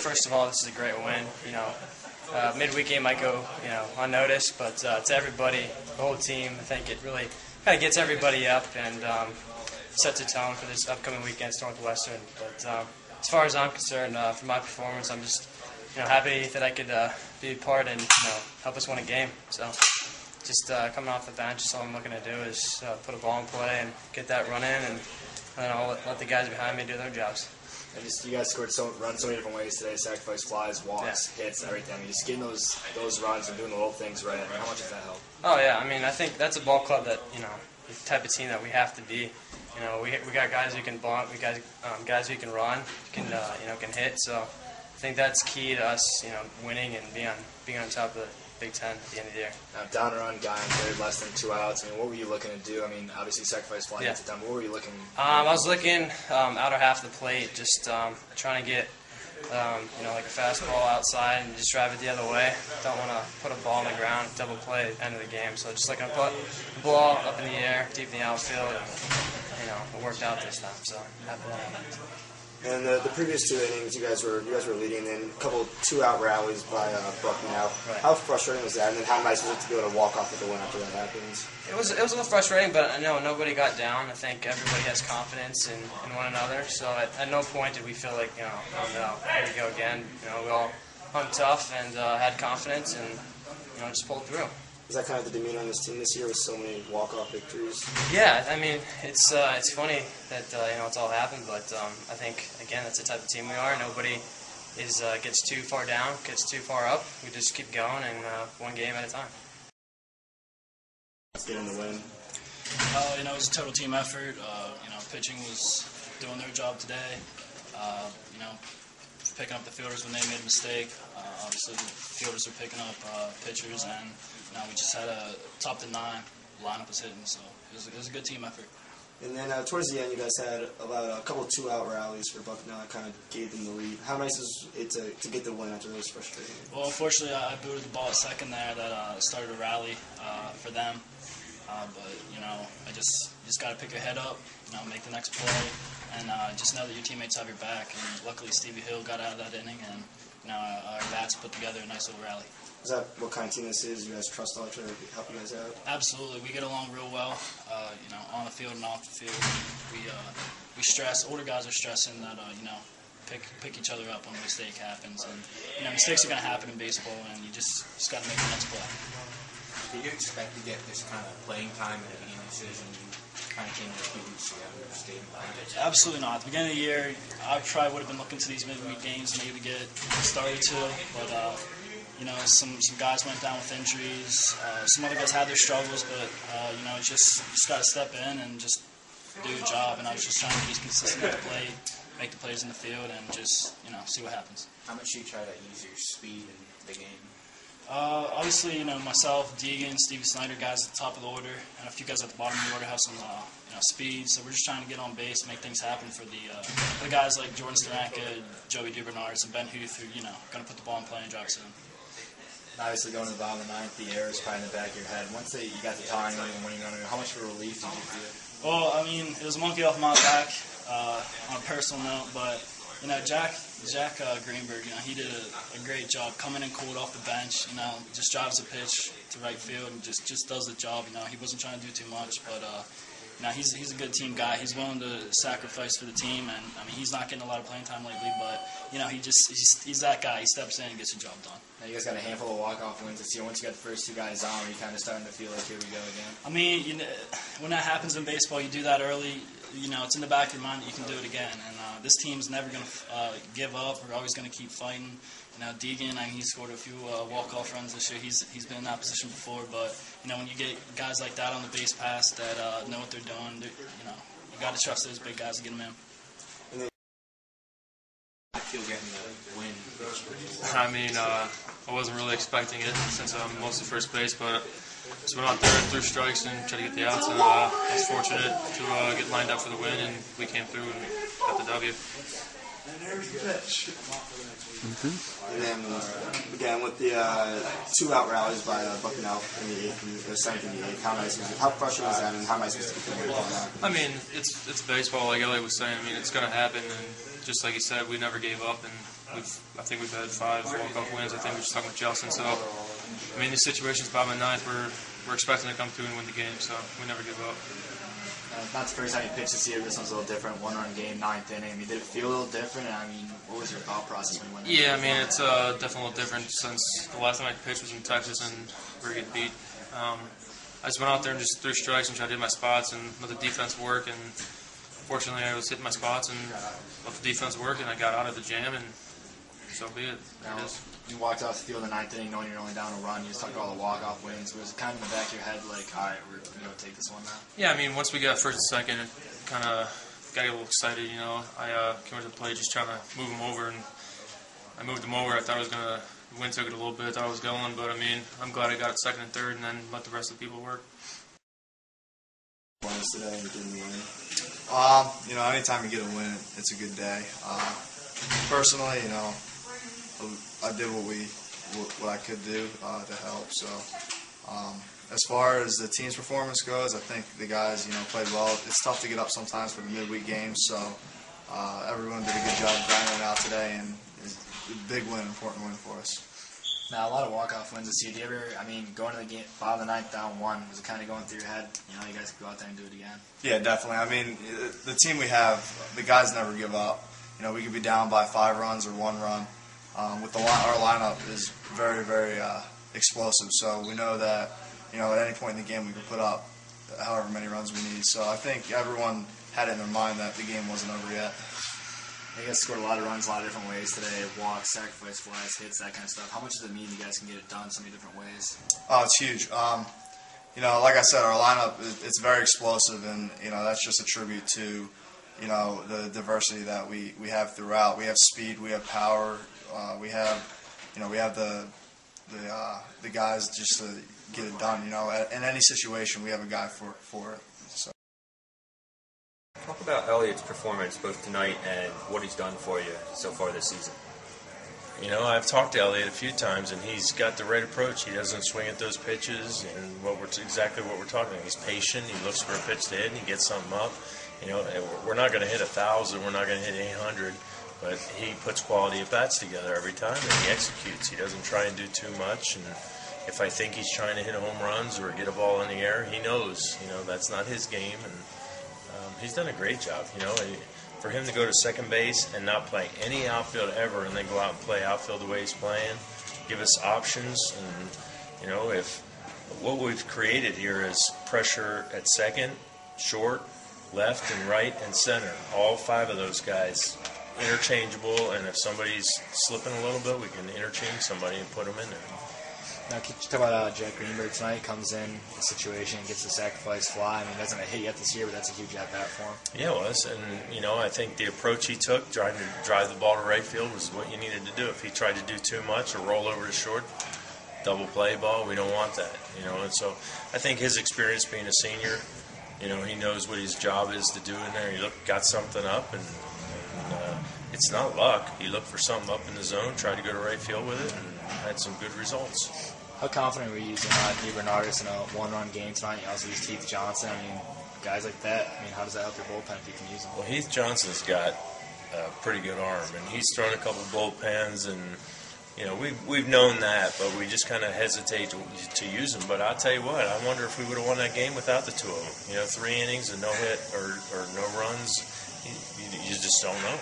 first of all, this is a great win. Midweek game might go, unnoticed, but to everybody, the whole team, I think it really kind of gets everybody up and sets a tone for this upcoming week against Northwestern. But as far as I'm concerned, for my performance, I'm just, happy that I could be a part and, help us win a game. So just coming off the bench, just all I'm looking to do is put a ball in play and get that run in, and I'll let the guys behind me do their jobs. And you guys scored runs so many different ways today: sacrifice flies, walks, hits, everything. Just getting those runs and doing the little things right. How much does that help? Oh yeah, I think that's a ball club that the type of team that we have to be. We got guys who can bunt, we got guys who can run, can hit. So I think that's key to us, winning and being on top of the Big Ten at the end of the year. Now, down and run guy on third, less than 2 outs. What were you looking to do? Obviously sacrifice fly hits a ton. What were you looking? I was looking outer half of the plate, just trying to get like a fastball outside and just drive it the other way. Don't want to put a ball on the ground, double play at the end of the game. So just looking to put the ball up in the air, deep in the outfield, and it worked out this time. So happy with that. And the previous 2 innings, you guys were leading, and a couple 2-out rallies by Bucknell. Right. How frustrating was that? And then how nice was it to be able to walk off with the win after that happens? It was a little frustrating, but I know nobody got down. I think everybody has confidence in one another. So at no point did we feel like oh no, here we go again. We all hung tough and had confidence, and just pulled through. Is that kind of the demeanor on this team this year with so many walk-off victories? Yeah, it's funny that it's all happened, but I think again that's the type of team we are. Nobody gets too far down, gets too far up. We just keep going and one game at a time. Let's get in the win. It was a total team effort. Pitching was doing their job today. Picking up the fielders when they made a mistake. Obviously, the fielders are picking up pitchers, and we just had a top to 9 lineup was hitting, so it was a good team effort. And then towards the end, you guys had about a couple 2-out rallies for Bucknell that kind of gave them the lead. How nice is it to get the win after those frustrating? Well, unfortunately, I booted the ball at second there that started a rally for them. But I just got to pick your head up, make the next play, and just know that your teammates have your back. And luckily, Stevie Hill got out of that inning, and our bats put together a nice little rally. Is that what kind of team this is? You guys trust each other to help you guys out? Absolutely, we get along real well. On the field and off the field, we stress. Older guys are stressing that pick each other up when a mistake happens, and mistakes are going to happen in baseball, and you just got to make the next play. Did you expect to get this kind of playing time at the beginning of the season? Kind of came in a few weeks ago. Absolutely not. At the beginning of the year, I probably would have been looking to these midweek games maybe get started too, but some guys went down with injuries. Some other guys had their struggles, but you just got to step in and just do your job. And I was just trying to be consistent at the plate, make the plays in the field, and just see what happens. How much do you try to use your speed in the game? Obviously, myself, Deegan, Stevie Snyder, guys at the top of the order, and a few guys at the bottom of the order have some, speed. So we're just trying to get on base, make things happen for the guys like Jordan Steranka, Joey DeBernards, and Ben Huth, who going to put the ball in play and drive us in. Obviously, going to the bottom of the 9th, the air is probably in the back of your head. Once you got the time and when you're going to, how much of a relief did you feel? Well, it was a monkey off my back on a personal note, but Jack Greenberg, he did a great job coming in cold off the bench. Just drives a pitch to right field and just does the job. He wasn't trying to do too much, but he's a good team guy. He's willing to sacrifice for the team, and he's not getting a lot of playing time lately, but he's that guy. He steps in and gets the job done. Now you guys got a handful of walk-off wins this year. Once you got the first 2 guys on, you're kind of starting to feel like here we go again. When that happens in baseball, you do that early. It's in the back of your mind that you can do it again, and this team's never going to give up. We're always going to keep fighting. Deegan, he scored a few walk-off runs this year. He's been in that position before, but when you get guys like that on the base pass that know what they're doing, you got to trust those big guys to get them in. I feel getting the win. I wasn't really expecting it since I'm mostly first base, but just went out there and threw strikes and tried to get the outs, and I was fortunate to get lined up for the win, and we came through and got the W. And then, again, with the 2-out rallies by Bucknell in the 8th and the 7th and the 8th, how nice was it? How frustrating was that, and how nice was it to get it's baseball, like Elliot was saying. It's going to happen, and just like he said, we never gave up, and I think we've had 5 walk-off wins. I think we were just talking with Jelson. So, I mean, these situations, bottom of the ninth, we're expecting to come through and win the game. So we never give up. Not the first time you pitched this year. This one's a little different. 1-run game, 9th inning. I mean, did it feel a little different? I mean, what was your thought process when you went? Yeah, I mean, it's definitely a little different since the last time I pitched was in Texas and we were getting beat. I just went out there and just threw strikes and tried to hit my spots and let the defense work. And fortunately, I was hitting my spots and let the defense work, and I got out of the jam, and so be it. There it is. You walked off the field in the 9th inning knowing you're only down a run. You just talked about all the walk-off wins. Was it kind of in the back of your head like, all right, we're going to take this one now? Yeah, I mean, once we got first and second, it kind of got a little excited, you know. I came to the plate just trying to move them over, and I moved them over. I thought I was going to – the wind took it a little bit. I thought I was going, but, I mean, I'm glad I got it second and third and then let the rest of the people work. Today and didn't win. You know, anytime you get a win, it's a good day. Personally, you know, I did what I could do to help. So, as far as the team's performance goes, I think the guys, you know, played well. It's tough to get up sometimes for the midweek games, so everyone did a good job grinding it out today, and it's a big win, important win for us. Now, a lot of walk-off wins this year. Do you ever, I mean, going to the game, bottom of the 9th, down 1, was it kind of going through your head? You know, you guys could go out there and do it again. Yeah, definitely. I mean, the team we have, the guys never give up. You know, we could be down by 5 runs or 1 run. With our lineup is very, very explosive. So we know that, you know, at any point in the game we can put up however many runs we need. So I think everyone had it in their mind that the game wasn't over yet. You guys scored a lot of runs a lot of different ways today. Walks, sacrifice flies, hits, that kind of stuff. How much does it mean you guys can get it done so many different ways? Oh, it's huge. You know, like I said, our lineup, it's very explosive, and, you know, that's just a tribute to, you know, the diversity that we have throughout. We have speed, we have power, we have, you know, we have the guys just to get it done. You know, in any situation, we have a guy for it. So. Talk about Elliott's performance both tonight and what he's done for you so far this season. You know, I've talked to Elliott a few times, and he's got the right approach. He doesn't swing at those pitches, and exactly what we're talking about. He's patient. He looks for a pitch to hit, and he gets something up. You know, we're not going to hit 1,000. We're not going to hit 800, but he puts quality at bats together every time, and he executes. He doesn't try and do too much. And if I think he's trying to hit home runs or get a ball in the air, he knows. You know, that's not his game, and he's done a great job. You know, for him to go to second base and not play any outfield ever, and then go out and play outfield the way he's playing, give us options, and you know, if what we've created here is pressure at second, short, left, and right, and center. All 5 of those guys interchangeable, and if somebody's slipping a little bit, we can interchange somebody and put them in there. Now, can you talk about Jack Greenberg tonight? Comes in the situation, gets the sacrifice fly. I mean, doesn't hit yet this year, but that's a huge at-bat for him. Yeah, it was. And, you know, I think the approach he took, trying to drive the ball to right field, was what you needed to do. If he tried to do too much or roll over to short, double play ball, we don't want that. You know, and so I think his experience being a senior, you know, he knows what his job is to do in there. He got something up, and it's not luck. He looked for something up in the zone, tried to go to right field with it, and had some good results. How confident were you using New Bernardus in a 1-run game tonight? You also used Heath Johnson. I mean, guys like that, I mean, how does that help your bullpen if you can use them? Well, Heath Johnson's got a pretty good arm, and he's thrown a couple bullpens, and, you know, we've known that, but we just kind of hesitate to use them. But I'll tell you what, I wonder if we would have won that game without the 2 of them. You know, 3 innings and no hit or no runs, you just don't know.